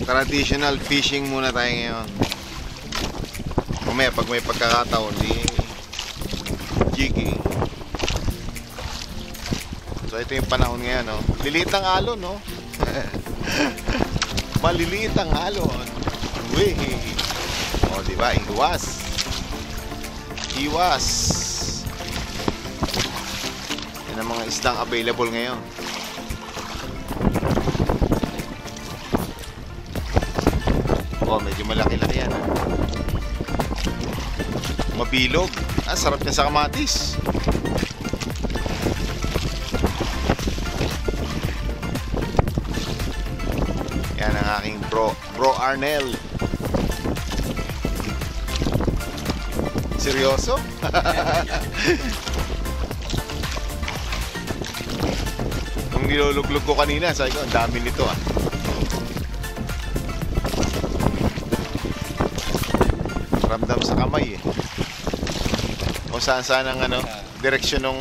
Traditional fishing muna tayo ngayon. Mamaya pag may pagkakataon, di jigging. So ito yung panahon ngayon, no? Liliit ang alon, no? Maliliit ang alon. Uy. O, diba? Iwas. Iwas. Yan ang mga isdang available ngayon. Oh, medyo malaki-laki yan. Mabilog. Ah, sarap niya sa kamatis. Yan ang aking bro Arnel. Seryoso? Nung niluluglog ko kanina, sabi ko, ang dami nito ah. Ramdam sa kamay eh. Kung saan ang ano, direksyon ng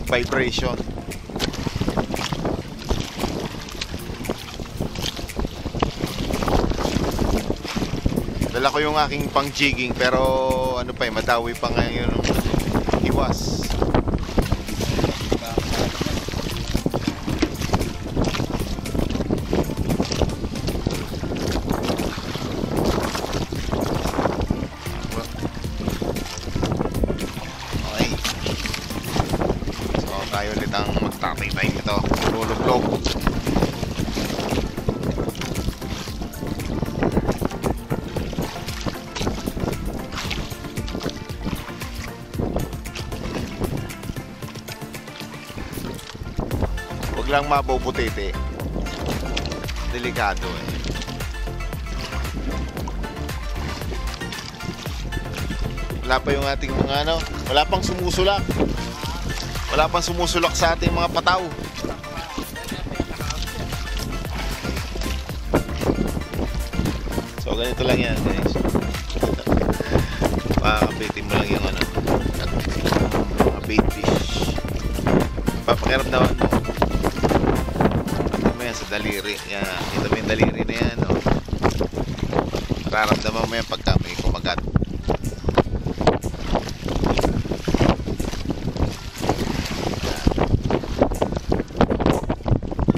vibration. Dala ko yung aking pang jigging pero ano pa eh, madawi pa ngayon yung iwas. Okay. So tayo ulit ang magtatay-tay nito. Lulublog. Huwag lang mabubutete. Delikado eh. Wala pa yung ating mga ano, wala pang sumusulak. Wala pang sumusulak sa ating mga pataw. So ganito lang yan guys. Pakakapitin mo lang yung ano, mga bait fish. Papakiram naman mo. Sa daliri, yan, kita mo yung daliri na yan, no? Nararamdaman mo yan pagka may kumagat.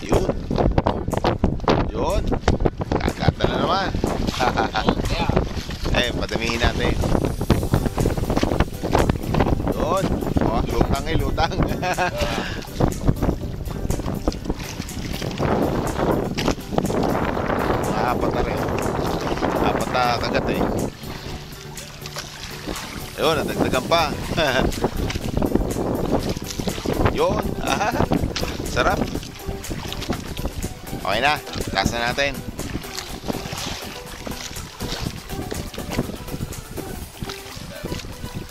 Yun. Yun. Kagata na naman. Eh, padamihin natin. Yun. Oh, lutang eh, lutang. Apat na rin. Apat na kagat eh. Ayun, nadagdagan pa. Yun. Sarap. Okay na. Taas na natin.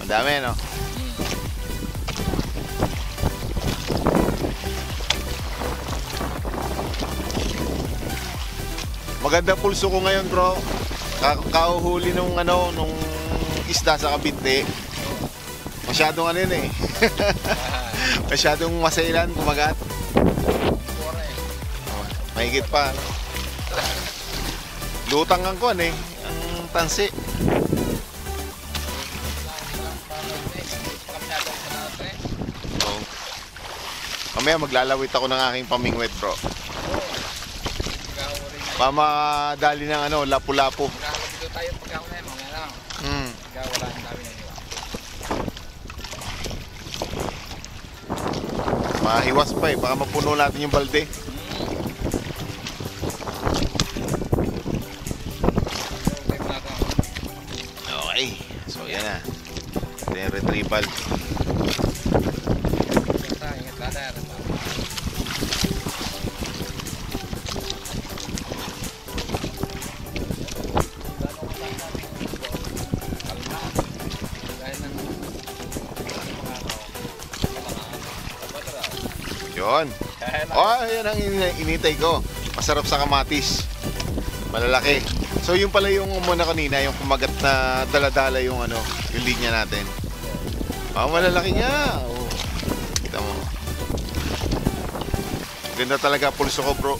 Ang dami, no? Maganda pulso ko ngayon, bro. Kauhuli nung ano, nung isda sa Kabinte. Masyadong ano yun eh. Masyadong masailan, kumagat. Mahigit pa, no? Lutang ang kuwan eh. Ang tansi. So, mamaya maglalawit ako ng aking pamingwit, bro. Mamadali ng ano, lapu-lapu. Dito tayo pagkakon na yun, mga lang. Wala ang dami na iwa. Mahiwas pa eh, baka mapuno natin yung balde. Okay, so yan na. Ito yung retrieval. Yun. Oh, yan ang initay ko. Masarap sa kamatis. Malalaki. So yung pala yung muna kanina, yung kumagat na dala-dala yung ano, yung linya natin. Oh, malalaki niya. Oh. Kita mo. Ganda talaga pulso ko, bro.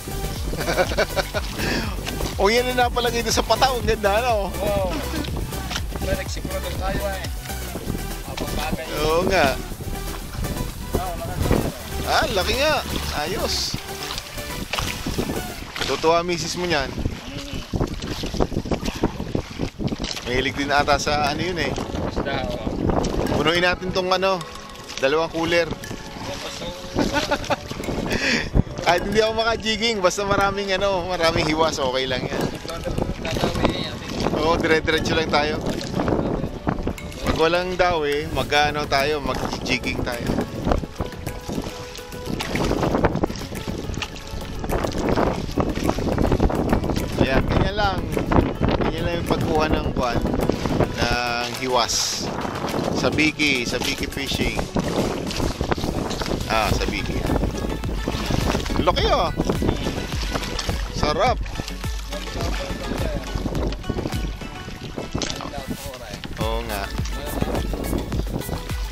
O yan na napalagay doon sa pataw. Ang ganda, no? Oo. May nagsikuro doon tayo eh. Abang bagay. Oo nga. Oo, nakaganda. Ah, laki nga. Ayos. Tutuwa misis mo niyan. Mahilig din ata sa ano yun eh. Basta, oo. Punuin natin tong ano, 2 cooler. Kahit hindi ako maka-jigging, basta maraming ano, maraming hiwas, okay lang yan. Oo, dire-diretso lang tayo. Pag walang dawi, mag-ano tayo, mag-jigging tayo. Ayan, ganyan lang. Ganyan lang yung pagkuha ng buwan, ng hiwas. Sa Biki fishing. Ah, sa Biki. Laki ah. Sarap. Oo nga.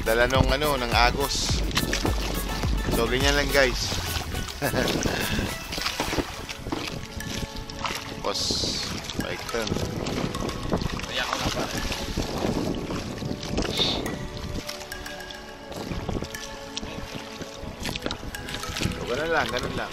Dala nung ano, ng agos. So, ganyan lang guys. Tapos, paiktan. Kaya ako na pa. So, ganun lang.